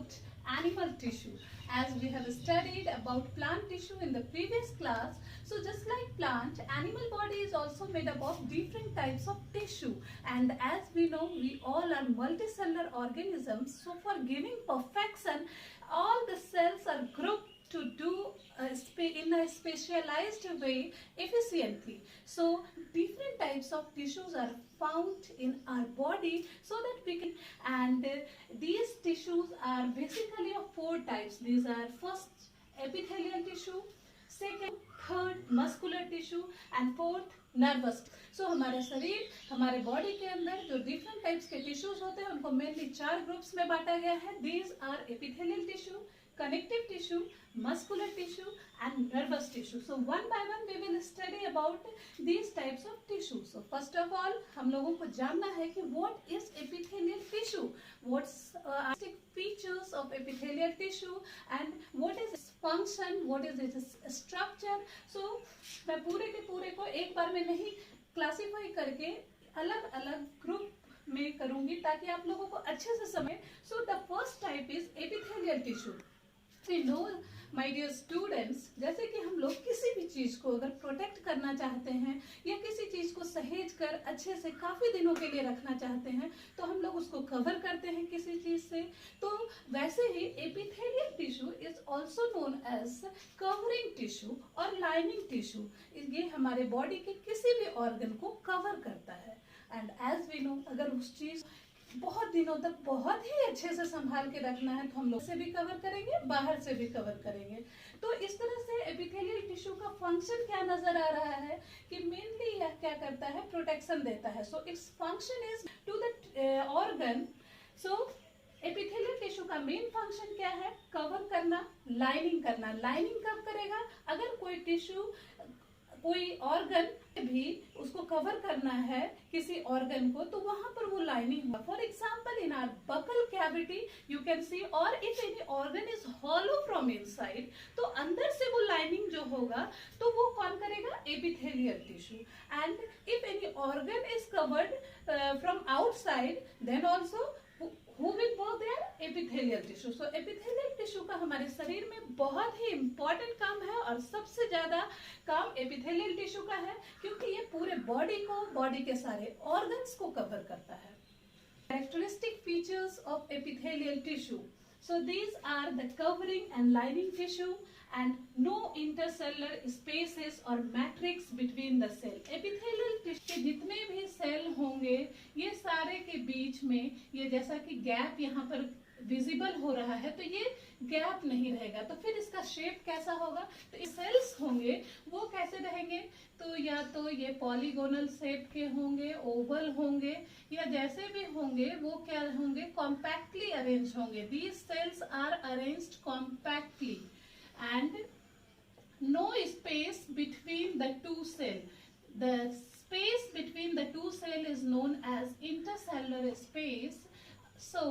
about animal tissue. As we have studied about plant tissue in the previous class, so just like plant, animal body is also made up of different types of tissue. And as we know, we all are multicellular organisms. So for giving perfection, all the cells are grouped to do in a specialized way efficiently. So different types of tissues are found in our body so that we can, and these tissues are basically of four types. These are first epithelial tissue, second, third muscular tissue and fourth nervous. So हमारा शरीर, हमारे body के अंदर जो different types के tissues होते हैं उनको मेनली 4 ग्रुप्स में बांटा गया है. These are epithelial tissue, connective tissue, muscular tissue and nervous tissue. So one by one we will study about these types of tissues. So first of all हम लोगों को जानना है कि what is epithelial tissue, what's features of epithelial tissue and what is its function, what is its structure. So मैं पूरे के पूरे को एक बार में नहीं क्लासिफाई करके अलग अलग ग्रुप में करूंगी ताकि आप लोगों को अच्छे से समझ. So the first type is epithelial tissue. We know, my dear students, जैसे कि हम लोग किसी भी चीज को अगर प्रोटेक्ट करना चाहते हैं या किसी चीज को सहेज कर अच्छे से काफी दिनों के लिए रखना चाहते हैं तो हम लोग उसको कवर करते हैं किसी चीज से. तो वैसे ही epithelial tissue is also known as covering tissue और लाइनिंग टिश्यू. ये हमारे बॉडी के किसी भी ऑर्गन को कवर करता है. एंड एज वी नो, अगर उस चीज बहुत दिनों तक बहुत ही अच्छे से संभाल के रखना है तो हम लोग से भी कवर करेंगे, बाहर से भी कवर करेंगे. तो इस तरह से एपिथेलियल टिश्यू का फंक्शन क्या नजर आ रहा है कि मेनली यह क्या करता है, प्रोटेक्शन देता है. So its function is to the organ. So epithelial tissue का मेन फंक्शन क्या है, कवर करना, लाइनिंग करना. लाइनिंग कब करेगा, अगर कोई टिश्यू, कोई ऑर्गन भी उसको कवर करना है किसी ऑर्गन को तो वहां पर वो लाइनिंग होगा. For example in our buccal cavity you can see, और if any organ is hollow from inside तो अंदर से वो लाइनिंग जो होगा तो वो कौन करेगा, epithelial tissue. And if any organ is covered from outside then also who will work there, epithelial tissue. So epithelial tissue का हमारे शरीर में बहुत ही important काम है और सबसे ज्यादा काम epithelial tissue का है क्योंकि ये पूरे बॉडी को, बॉडी के सारे organs को कवर करता है. Characteristic features of epithelial tissue. So these are the covering and lining tissue and no intercellular spaces or matrix between the cell. Epithelial tissue के जितने भी सेल होंगे ये सारे के बीच में ये जैसा कि गैप यहाँ पर विजिबल हो रहा है तो ये गैप नहीं रहेगा. तो फिर इसका शेप कैसा होगा, तो ये सेल्स होंगे वो कैसे रहेंगे, तो या तो ये पॉलीगोनल शेप के होंगे, ओवल होंगे या जैसे भी होंगे वो क्या होंगे, कॉम्पैक्टली अरेंज होंगे. These cells are arranged compactly and no space between the two cells. The space between the two cells is known as intercellular space. So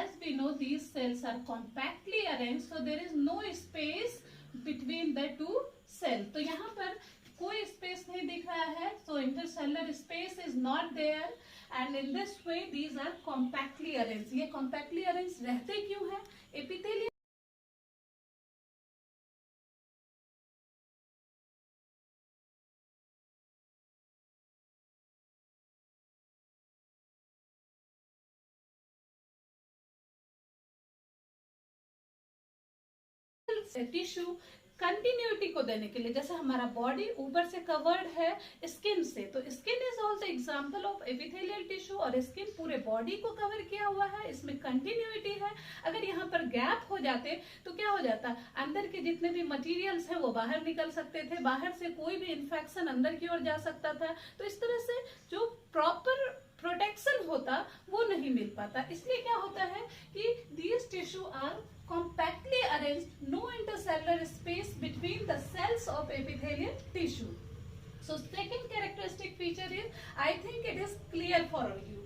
as we know these cells are compactly arranged, so there is no space between the two cells. तो यहाँ पर कोई space नहीं दिख रहा है, so intercellular space is not there and in this way these are compactly arranged. ये compactly arranged रहते क्यों है, एपिथेलियल टिश्यू कंटिन्यूटी को देने के लिए. जैसे हमारा बॉडी ऊपर से कवर्ड है स्किन से, तो skin is also example of epithelial tissue और स्किन पूरे बॉडी को कवर किया हुआ है, इसमें कंटिन्यूटी है. अगर यहाँ पर गैप हो जाते तो क्या हो जाता, अंदर के जितने भी मटेरियल्स हैं वो बाहर निकल सकते थे, बाहर से कोई भी इंफेक्शन अंदर की ओर जा सकता था. तो इस तरह से जो प्रॉपर प्रोटेक्शन होता वो नहीं मिल पाता. इसलिए क्या होता है कि these tissue are compactly arranged, no intercellular space between the cells of epithelial tissue. So second characteristic feature is, I think it is clear for you.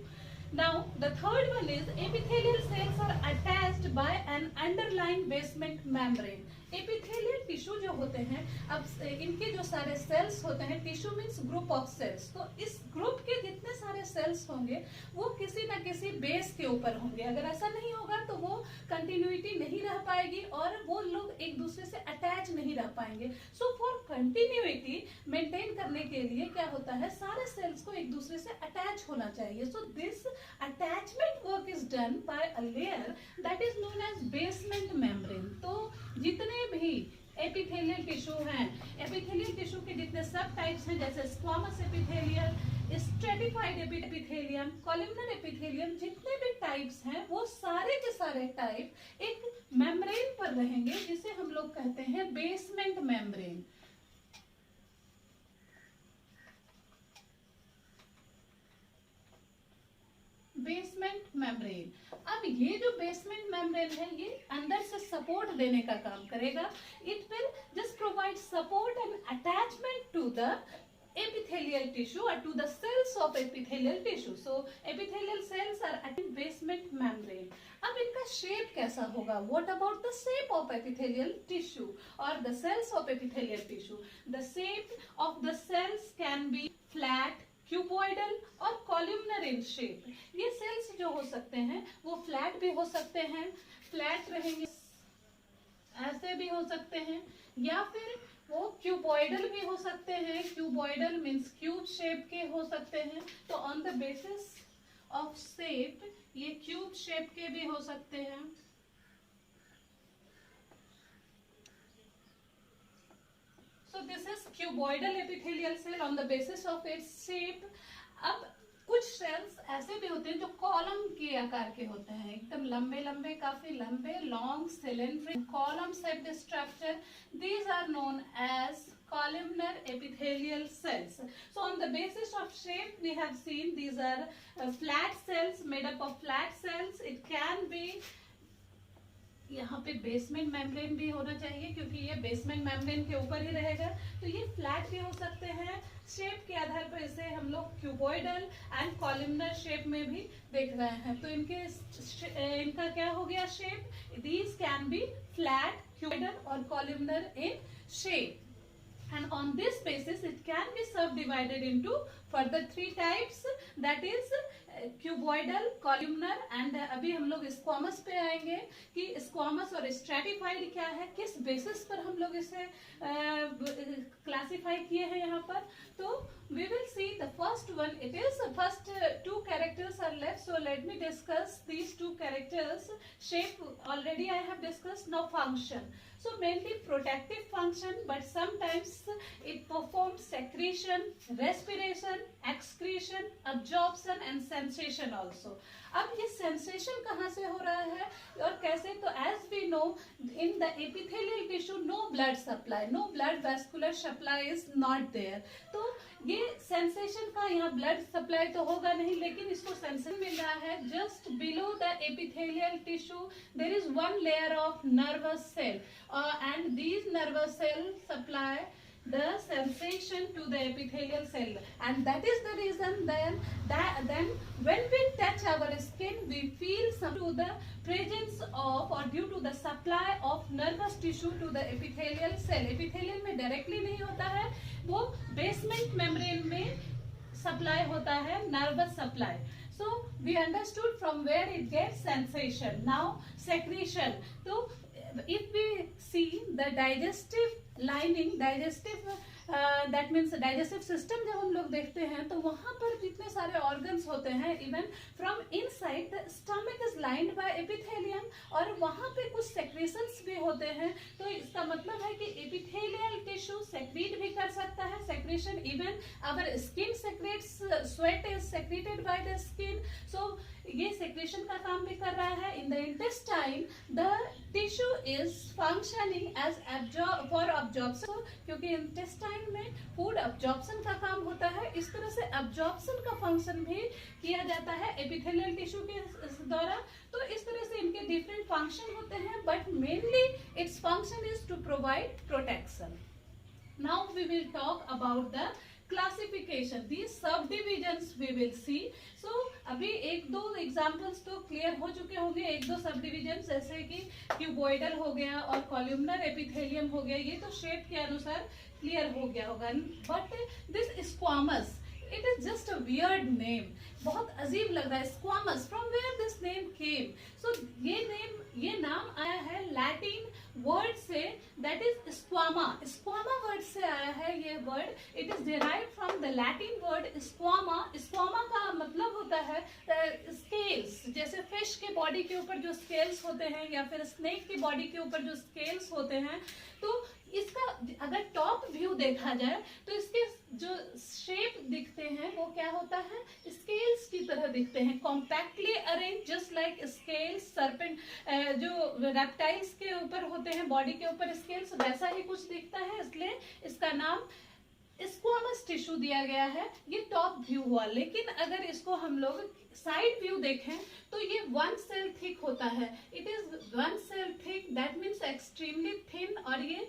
Now the third one is epithelial cells are attached by an underlying basement membrane. Epithelial tissue जो होते हैं, अब इनके जो सारे cells होते हैं, tissue means group of cells, तो इस ग्रुप के जितने सारे सेल्स होंगे वो किसी ना किसी बेस के ऊपर होंगे. अगर ऐसा नहीं होगा तो वो कंटिन्यू कंटिन्यूटी नहीं रह पाएगी और वो लोग एक दूसरे से अटैच नहीं रह पाएंगे। सो फॉर कंटिन्यूटी मेंटेन करने के लिए क्या होता है, सारे सेल्स को एक दूसरे से अटैच होना चाहिए। So this attachment work is done by a layer that is known as basement membrane. तो जितने भी एपिथेलियल टिश्यू हैं, एपिथेलियल टिश्यू के जितने सब टाइप्स हैं, जैसे squamous epithelial, stratified epithelium, columnar epithelium, जितने भी टाइप्स हैं वो सारे के सारे टाइप एक मेम्ब्रेन पर रहेंगे जिसे हम लोग कहते हैं बेसमेंट मेम्ब्रेन। Basement membrane. अब ये जो बेसमेंट मेम्ब्रेन है ये अंदर से सपोर्ट देने का काम करेगा। It will just provide support and attachment to the epithelial tissue or to the cells of epithelial tissue. So epithelial cells are at basement membrane. अब इनका शेप कैसा होगा? What about the shape of epithelial tissue or the cells of epithelial tissue? The shape of the cells can be flat, cuboidal और columnar in shape. ये sales जो हो सकते हैं वो फ्लैट भी हो सकते हैं, फ्लैट रहेंगे, ऐसे भी हो सकते हैं, या फिर वो क्यूबॉइडल भी हो सकते हैं। क्यूबॉइडल मीन्स क्यूब शेप के हो सकते हैं। तो on the basis of shape ये क्यूब शेप के भी हो सकते हैं। So this is cuboidal epithelial cell on the basis of its shape. अब कुछ सेल्स ऐसे भी होते हैं जो कॉलम के आकार के होते हैं, एकदम लंबे लंबे, काफी लंबे, long cylindric column shaped structure. These are known as columnar epithelial cells. So on the basis of shape we have seen these are flat cells made up of flat cells. It can be यहाँ पे basement membrane भी होना चाहिए क्योंकि ये basement membrane के ऊपर ही रहेगा। तो ये फ्लैट भी हो सकते हैं। शेप के आधार पर इसे हम लोग क्यूबॉइडल एंड कॉलमनर शेप में भी देख रहे हैं। तो इनका क्या हो गया shape? These can be flat, cuboidal और columnar in shape. And on this basis it can be subdivided into further three types, that is cuboidal, columnar and अभी हम लोग स्क्वामस पे आएंगे कि स्क्वामस और स्ट्रेटिफाइड क्या है, किस बेसिस पर हम लोग इसे क्लासिफाई किए हैं यहाँ पर। तो we will see the first one. It is first two characters are left, so let me discuss these two characters. Shape already I have discussed. Now function. So mainly protective function, but sometimes it performs secretion, respiration, excretion, absorption and sensation also. अब ये sensation कहाँ से हो रहा है और कैसे? तो as we know in the epithelial tissue no blood supply, no blood vascular supply is not there. तो ये sensation का यहाँ blood supply तो होगा नहीं, लेकिन इसको sensation मिल रहा है just below the epithelial tissue there is one layer of nervous cell and these nervous cells supply the sensation to the epithelial cell, and that is the reason then when we touch our skin we feel some to the presence of or due to the supply of nervous tissue to the epithelial cell. epithelial में directly नहीं होता है, वो basement membrane में supply होता है, nervous supply. So we understood from where it gets sensation. Now secretion. तो if we see the digestive lining, that means digestive system जब हम लोग देखते हैं तो वहां पर जितने सारे organs होते हैं, even from inside the stomach is lined by epithelium और वहां पे कुछ secretions भी होते हैं। तो इसका मतलब है कि epithelial tissue secrete भी कर सकता है, secretion, even our skin secretes, sweat is secreted by the skin, so ये secretion का काम भी कर रहा है। In the intestine the tissue is functioning as for absorption, क्योंकि intestine में food absorption का काम होता है, इस तरह से absorption का function भी किया जाता है epithelial tissue के द्वारा। तो इस तरह से इनके different function होते हैं, but mainly its function is to provide protection. Now we will talk about the classification. These subdivisions we will see. So अभी एक दो एग्जाम्पल्स तो क्लियर हो चुके होंगे, एक दो सबडिविजन जैसे कि क्यूबॉइडल हो गया और कॉलमनर एपिथेलियम हो गया, ये तो शेप के अनुसार क्लियर हो गया होगा। But this squamous, it is just a weird name, बहुत अजीब लग रहा है। Squamous, from where this name came? So ये नाम लैटिन वर्ड से, that is squama. Squama word से आया है ये word. It is derive from the Latin word squama. Squama का मतलब होता है स्केल्स, जैसे फिश के बॉडी के ऊपर जो स्केल्स होते हैं या फिर स्नेक की बॉडी के ऊपर जो स्केल्स होते हैं, तो इसका अगर टॉप व्यू देखा जाए तो इसके जो शेप दिखते हैं वो क्या होता है, स्केल्स की तरह दिखते हैं, compactly arrange just like scales. Serpent जो रेप्टाइल्स के ऊपर होते हैं बॉडी के ऊपर स्केल्स, वैसा ही कुछ दिखता है, इसलिए इसका नाम स्क्वामस टिश्यू दिया गया है। ये टॉप व्यू हुआ। लेकिन अगर इसको हम लोग साइड व्यू देखें तो ये 1 सेल थिक होता है। It is 1 cell thick, that means extremely thin. और ये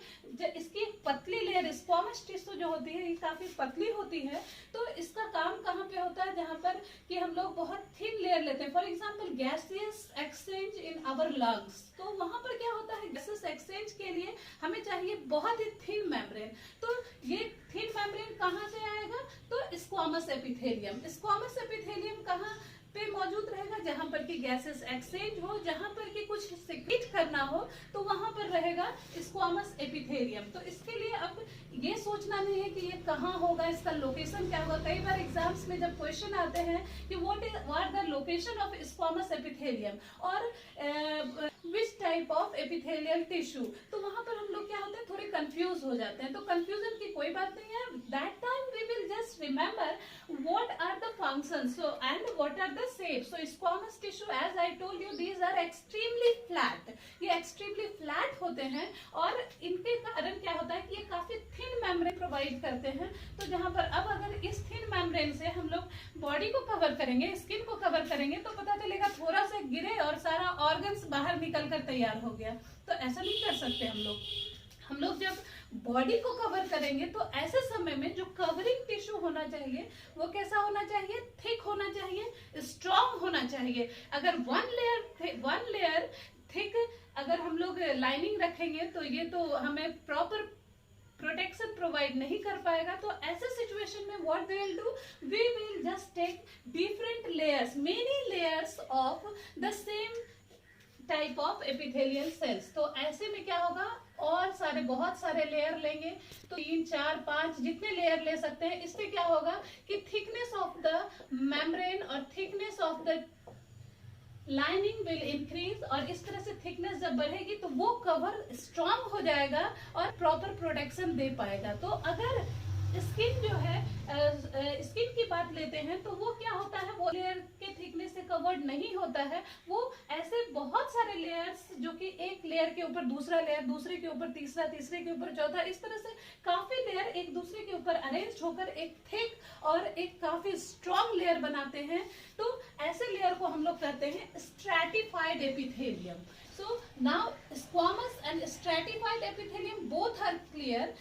इसकी पतली लेयर, स्क्वामस टिश्यू जो होती है ये काफी पतली होती है। तो इसका काम कहाँ पे होता है, जहाँ पर कि हम लोग बहुत थिन लेयर लेते हैं। For example gaseous exchange in our lungs, तो वहां पर क्या होता है, गैसियस एक्सचेंज के लिए हमें चाहिए बहुत ही थिन मेम्ब्रेन। तो ये थिन मेम्ब्रेन कहाँ से आएगा, तो स्क्वामस एपिथेलियम। स्क्वामस एपिथेलियम कहाँ पे मौजूद रहेगा, जहां पर कि गैसेस एक्सचेंज हो, जहां पर कि कुछ सिक्रीट करना हो, तो वहां पर रहेगा स्क्वामस एपिथेलियम। तो इसके लिए अब ये सोचना नहीं है कि ये कहाँ होगा, इसका लोकेशन क्या होगा। कई बार एग्जाम्स में जब क्वेश्चन आते हैं कि what the location of squamous epithelium और which type of epithelial tissue, तो वहां पर हम लोग क्या होते हैं, थोड़े कंफ्यूज हो जाते हैं। तो कंफ्यूजन की कोई बात नहीं है। That time we will just remember what are the functions and what are the shapes. So squamous tissue, as I told you, these are extremely flat. ये extremely flat होते हैं और इनके कारण क्या होता है कि ये काफी thin membrane provide करते हैं। तो जहां पर अब अगर इस thin membrane से हम लोग बॉडी को कवर करेंगे, स्किन को कवर करेंगे, तो पता चलेगा थोड़ा सा गिरे और सारा ऑर्गन्स बाहर निकल कर तैयार हो गया। तो ऐसा नहीं कर सकते हम लोग जब बॉडी को कवर करेंगे तो ऐसे समय में जो कवरिंग टिश्यू होना चाहिए वो कैसा होना चाहिए, थिक होना चाहिए, स्ट्रॉन्ग होना चाहिए। अगर वन लेयर थिक अगर हम लोग लाइनिंग रखेंगे तो ये तो हमें प्रॉपर प्रोटेक्शन प्रोवाइड नहीं कर पाएगा। तो ऐसे सिचुएशन में what we will do, we will just take different layers, many layers of the same type of epithelial cells. तो ऐसे में क्या होगा, और बहुत सारे लेयर लेंगे, तो 3, 4, 5 जितने लेयर ले सकते हैं। इससे क्या होगा कि थिकनेस ऑफ द मेम्ब्रेन और thickness of the lining will increase. और इस तरह से थिकनेस जब बढ़ेगी तो वो कवर स्ट्रांग हो जाएगा और प्रॉपर प्रोटेक्शन दे पाएगा। तो अगर स्किन जो है, स्किन की बात लेते हैं तो वो क्या होता है, वो लेयर के थिकनेस से कवर्ड नहीं होता है। वो ऐसे बहुत सारे लेयर्स जो कि एक लेयर के ऊपर दूसरा लेयर, दूसरे के ऊपर तीसरा, तीसरे के ऊपर चौथा, इस तरह से काफी लेयर एक दूसरे के ऊपर अरेंज होकर एक थिक और एक काफी स्ट्रॉन्ग लेयर बनाते हैं। तो ऐसे लेयर को हम लोग कहते हैं stratified epithelium. So now squamous and stratified epithelium both are clear.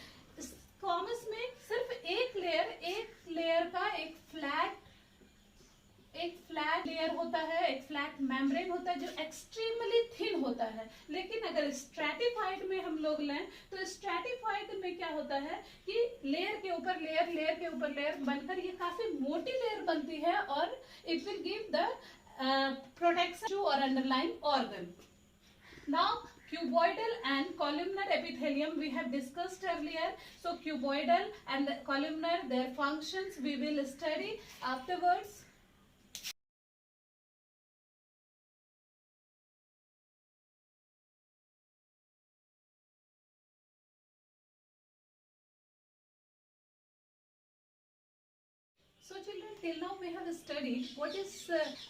Squamous में सिर्फ एक लेयर का एक फ्लैट लेयर होता है, एक फ्लैट मेम्ब्रेन होता है जो एक्सट्रीमली थिन होता है। लेकिन अगर स्ट्रैटिफाइड में हम लोग लें तो स्ट्रैटिफाइड में क्या होता है कि लेयर के ऊपर लेयर बनकर ये काफी मोटी लेयर बनती है और it will give the protection to और underline organ. Now cuboidal and columnar epithelium we have discussed earlier. So cuboidal and columnar, their functions we will study afterwards. So children, till now we have studied what is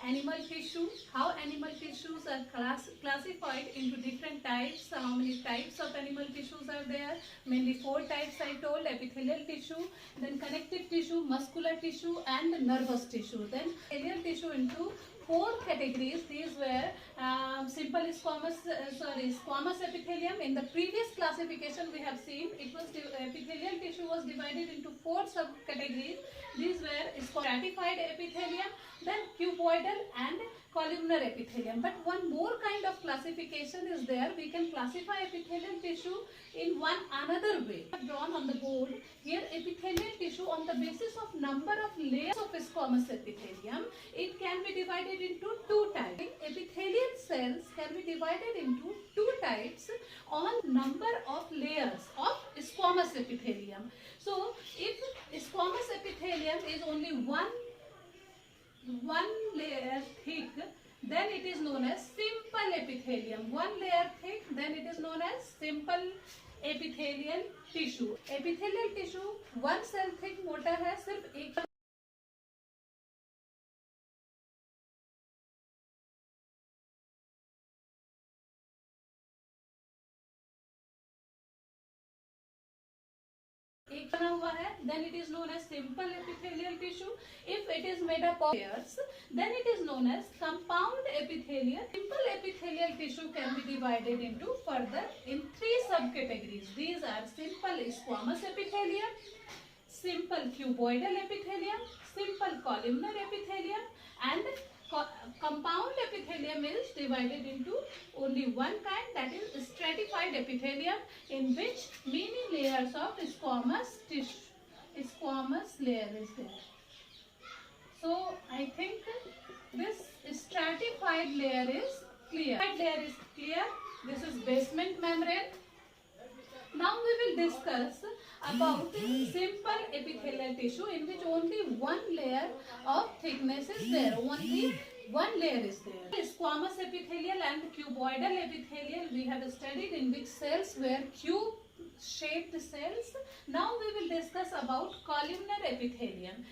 animal tissue, how animal tissues are classified into different types, how many types of animal tissues are there. Mainly 4 types I told: epithelial tissue, then connective tissue, muscular tissue and nervous tissue. Then epithelial tissue into 4 categories. These were simple squamous epithelium. In the previous classification we have seen it was epithelial tissue was divided into 4 subcategories. These were stratified epithelium, then cuboidal and columnar epithelium. But one more kind of classification is there. We can classify epithelial tissue in one another way. Drawn on the board here, epithelial tissue on the basis of number of layers of squamous epithelium, it can be divided into 2 types. Epithelial cells can be divided into 2 types. on number of layers of squamous epithelium. So if squamous epithelium is only one layer thick, then it is known as simple epithelium. One layer thick, then it is known as simple epithelial tissue. Epithelial tissue one cell thick मोटा है, सिर्फ एक बना हुआ है, then it is known as simple epithelial tissue. If it is made up of layers, then it is known as compound epithelial. Simple epithelial tissue can be divided into further in 3 subcategories. These are simple squamous epithelium, simple cuboidal epithelium, simple columnar epithelium, and compound epithelium is divided into only one kind, that is stratified epithelium, in which many layers of squamous layer is there. So I think this stratified layer is clear. This is basement membrane. Now we will discuss about simple epithelial tissue, in which only one layer of thickness is there. Only one layer is there. Squamous epithelial and cuboidal epithelial we have studied, in which cells were cube-shaped cells. Now we will discuss about columnar epithelium.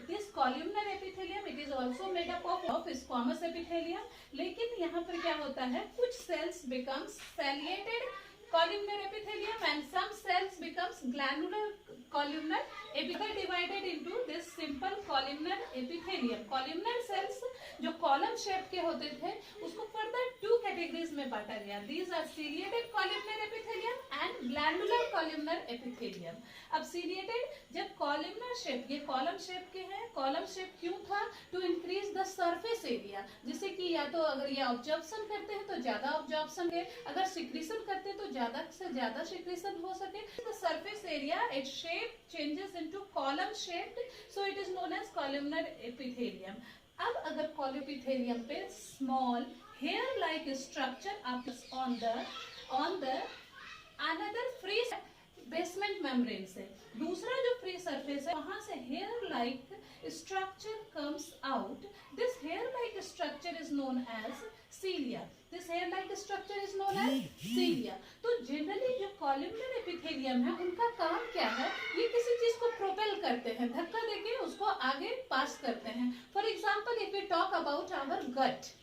This columnar epithelium, it is also made up of squamous epithelium. लेकिन यहाँ पर क्या होता है, कुछ cells becomes ciliated columnar epithelium and some cells becomes glandular columnar epithelium, divided into this simple columnar epithelium. Columnar cells जो column shape के होते थे, उसको further 2 categories में बांटा गया. These are ciliated columnar epithelium and glandular columnar epithelium. अब ciliated जब columnar shape, ये column shape के हैं. Column shape क्यों था? To increase the surface area, जिससे कि या तो अगर ये absorption करते हैं तो ज्यादा absorption है, अगर secretion करते हैं तो ज्यादा से ज्यादा secretion हो सके. The surface area, its shape changes into column shaped, so it is known as columnar epithelium. अब अगर columnar epithelium पे small hair like structure appears on the another free basement membrane से, दूसरा जो free surface है वहां से hair like structure comes out. This hair like structure is known as cilia. This hair like structure is known as cilia. तो generally जो columnar epithelium है उनका काम क्या है, ये किसी चीज को प्रोपेल करते हैं, धक्का देके उसको आगे पास करते हैं. For example if we talk about our gut,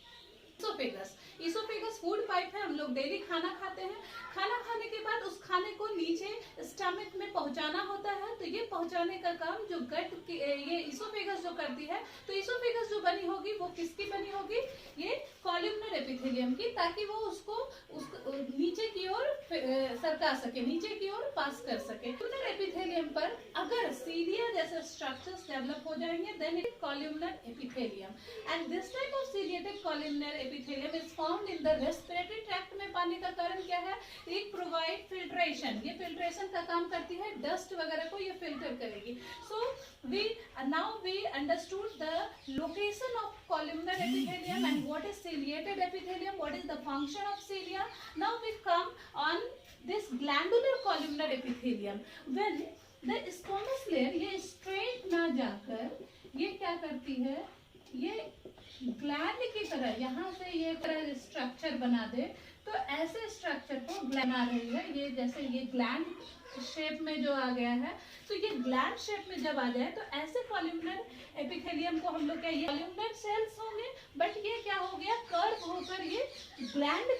oesophagus food pipe है, हम लोग डेली खाना खाते हैं. खाना खाने के बाद उस खाने को नीचे स्टमक में पहुंचाना होता है. तो ये पहुंचाने का काम जो गट की ये इसोफेगस जो करती है, तो इसोफेगस जो बनी होगी वो किसकी बनी होगी, ये कॉलमनर एपिथेलियम की, ताकि वो उसको नीचे की ओर सरका सके, नीचे की ओर पास कर सके. कॉलमनर एपिथेलियम पर अगर सीलिया जैसे स्ट्रक्चर्स डेवलप हो जाएंगे, then it columnar epithelium. And this type of ciliated columnar epithelium is found in the respiratory tract में. पाने का कारण क्या है, एक प्रोवाइड फिल्ट्रेशन, ये फिल्ट्रेशन का काम करती है, डस्ट वगैरह को ये फिल्टर करेगी. सो now we understood the location of columnar epithelium and what is ciliated epithelium, what is the function of cilia. Now we come on this glandular columnar epithelium. When the squamous layer ये straight ना जाकर ये क्या करती है, ये gland की तरह यहाँ से ये तरह स्ट्रक्चर बना दे, तो ऐसे स्ट्रक्चर को ग्लैंड आ रही है. ये जैसे ये ग्लैंड शेप में जो आ गया है, तो ये ग्लैंड शेप में जब आ जाए तो ऐसे कॉलमनर एपिथेलियम को हम लोग क्या, ये कॉलमनर सेल्स होंगे, बट ये क्या हो गया, कर्व होकर ये ग्लैंड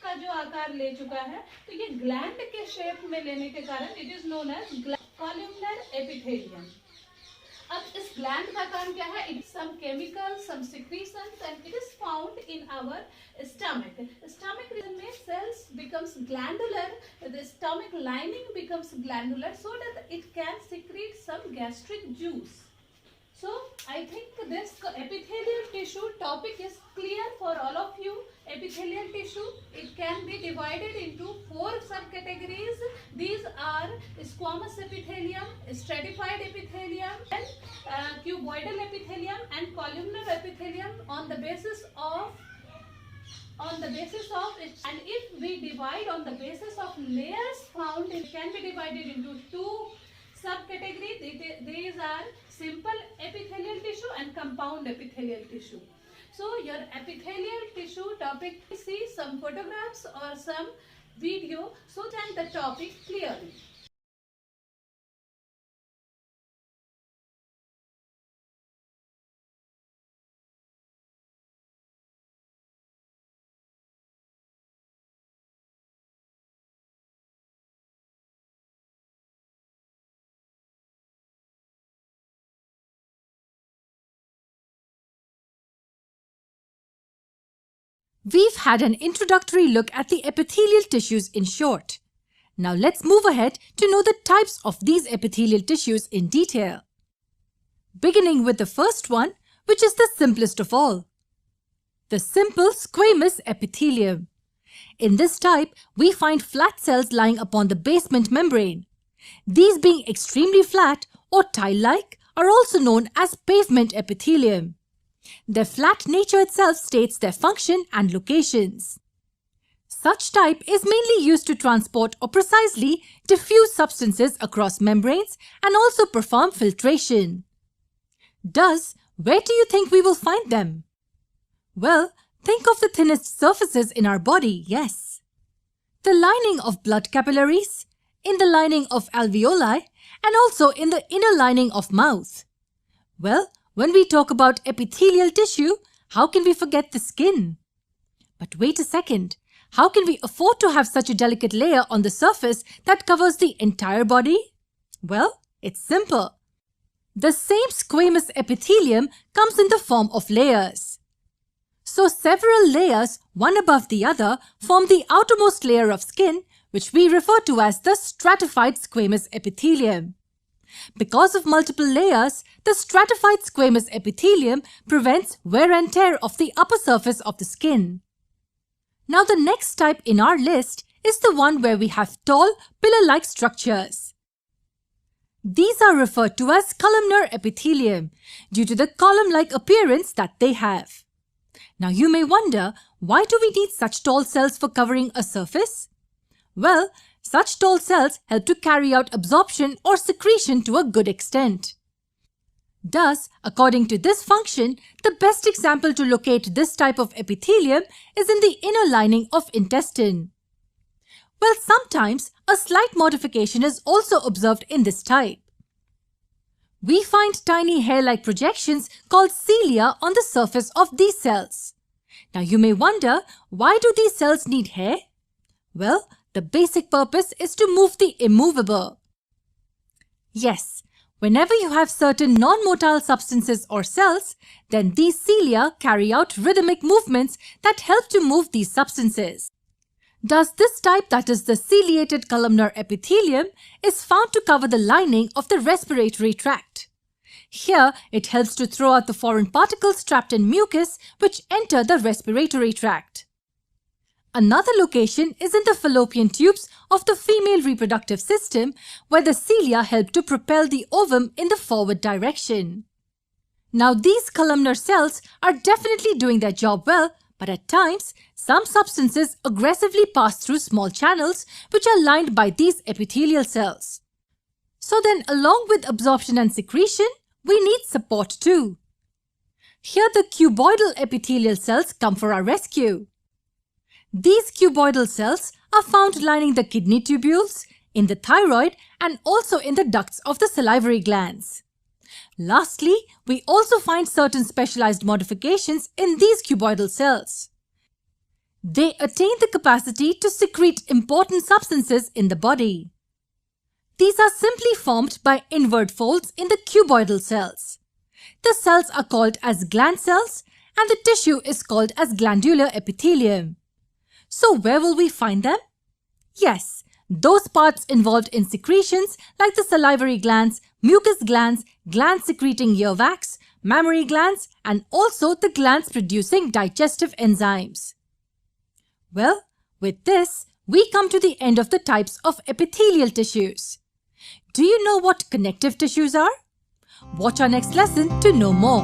का जो आकार ले चुका है. तो ये ग्लैंड के शेप में लेने के कारण it is known as columnar epithelium. अब इस ग्लैंड का काम क्या है, it some chemical, some secretions and it is found in our stomach. Stomach region में cells becomes glandular, the stomach lining becomes glandular so that it can secrete some gastric juice. So I think this epithelial tissue topic is clear for all of you. Epithelial tissue, it can be divided into 4 subcategories. These are squamous epithelium, stratified epithelium, and cuboidal epithelium and columnar epithelium on the basis of on the basis of it, and if we divide on the basis of layers found, it can be divided into two subcategories. These are simple epithelial tissue and compound epithelial tissue. So your epithelial tissue topic, see some photographs or some video so that the topic clearly. We've had an introductory look at the epithelial tissues in short. Now let's move ahead to know the types of these epithelial tissues in detail. Beginning with the first one, which is the simplest of all. The simple squamous epithelium. In this type, we find flat cells lying upon the basement membrane. These being extremely flat or tile-like are also known as pavement epithelium. Their flat nature itself states their function and locations. Such type is mainly used to transport or precisely diffuse substances across membranes and also perform filtration. Thus, where do you think we will find them? Well, think of the thinnest surfaces in our body, yes. The lining of blood capillaries, in the lining of alveoli, and also in the inner lining of mouth. Well, when we talk about epithelial tissue, how can we forget the skin? But wait a second, how can we afford to have such a delicate layer on the surface that covers the entire body? Well, it's simple. The same squamous epithelium comes in the form of layers. So several layers, one above the other, form the outermost layer of skin, which we refer to as the stratified squamous epithelium. Because of multiple layers, the stratified squamous epithelium prevents wear and tear of the upper surface of the skin. Now the next type in our list is the one where we have tall, pillar-like structures. These are referred to as columnar epithelium due to the column-like appearance that they have. Now you may wonder, why do we need such tall cells for covering a surface? Well, such tall cells help to carry out absorption or secretion to a good extent. Thus, according to this function, the best example to locate this type of epithelium is in the inner lining of intestine. Well, sometimes a slight modification is also observed in this type. We find tiny hair-like projections called cilia on the surface of these cells. Now you may wonder, why do these cells need hair? Well, the basic purpose is to move the immovable. Yes, whenever you have certain non-motile substances or cells, then these cilia carry out rhythmic movements that help to move these substances. Thus, this type, that is the ciliated columnar epithelium, is found to cover the lining of the respiratory tract. Here, it helps to throw out the foreign particles trapped in mucus which enter the respiratory tract. Another location is in the fallopian tubes of the female reproductive system, where the cilia help to propel the ovum in the forward direction. Now these columnar cells are definitely doing their job well, but at times, some substances aggressively pass through small channels which are lined by these epithelial cells. So then, along with absorption and secretion, we need support too. Here the cuboidal epithelial cells come for our rescue. These cuboidal cells are found lining the kidney tubules, in the thyroid, and also in the ducts of the salivary glands. Lastly, we also find certain specialized modifications in these cuboidal cells. They attain the capacity to secrete important substances in the body. These are simply formed by inward folds in the cuboidal cells. The cells are called as gland cells, and the tissue is called as glandular epithelium. So where will we find them? Yes, those parts involved in secretions like the salivary glands, mucus glands, gland-secreting ear wax, mammary glands, and also the glands producing digestive enzymes. Well, with this, we come to the end of the types of epithelial tissues. Do you know what connective tissues are? Watch our next lesson to know more.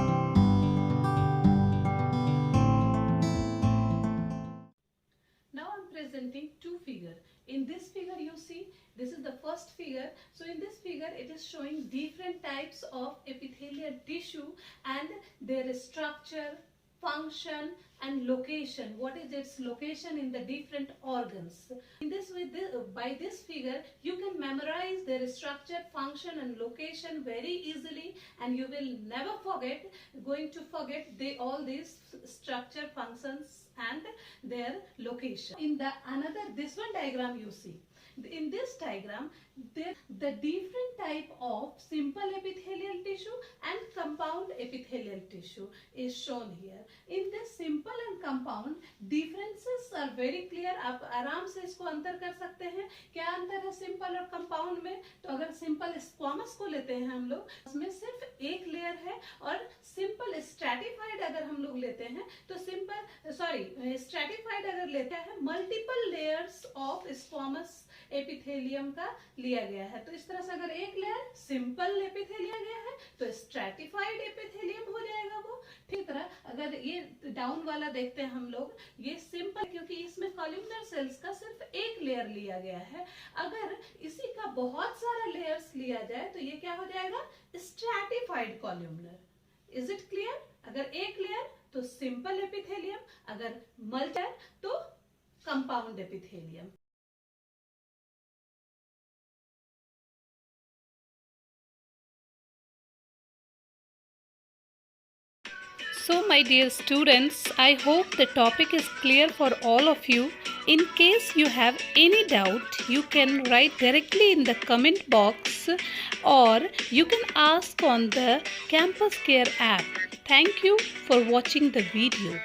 two figures. In this figure you see, this is the first figure. So in this figure it is showing different types of epithelial tissue and their structure, function and location. What is its location in the different organs. In this way, by this figure you can memorize their structure, function and location very easily, and you will never forget all these structure, functions and their location. In the this one diagram you see, in this diagram the different type of simple epithelial tissue and compound epithelial tissue is shown here. In this simple and compound differences are very clear. आप आराम से इसको अंतर कर सकते हैं. क्या अंतर है सिंपल और कंपाउंड में? तो अगर सिंपल स्क्वामस को लेते हैं हम लोग, उसमें सिर्फ एक लेयर है, और सिंपल स्ट्रैटिफाइड अगर हम लोग लेते हैं तो स्ट्रैटिफाइड अगर लेते हैं multiple layers of squamous epithelium का लिया गया है. तो इस तरह से अगर एक लेयर सिंपल एपिथेलियम गया है तो स्ट्रैटिफाइड एपिथेलियम हो जाएगा वो. ठीक तरह अगर ये डाउन वाला देखते हैं हम लोग, ये सिंपल क्योंकि इसमें कॉलमनर सेल्स का सिर्फ एक लेयर लिया गया है. अगर इसी का बहुत सारा लेयर्स लिया जाए तो ये क्या हो जाएगा? Stratified columnar. Is it clear? अगर एक लेयर तो सिंपल एपिथेलियम, अगर मल्टी तो compound epithelium. So my dear students, I hope the topic is clear for all of you. In case you have any doubt, you can write directly in the comment box or you can ask on the Campus Care app. Thank you for watching the video.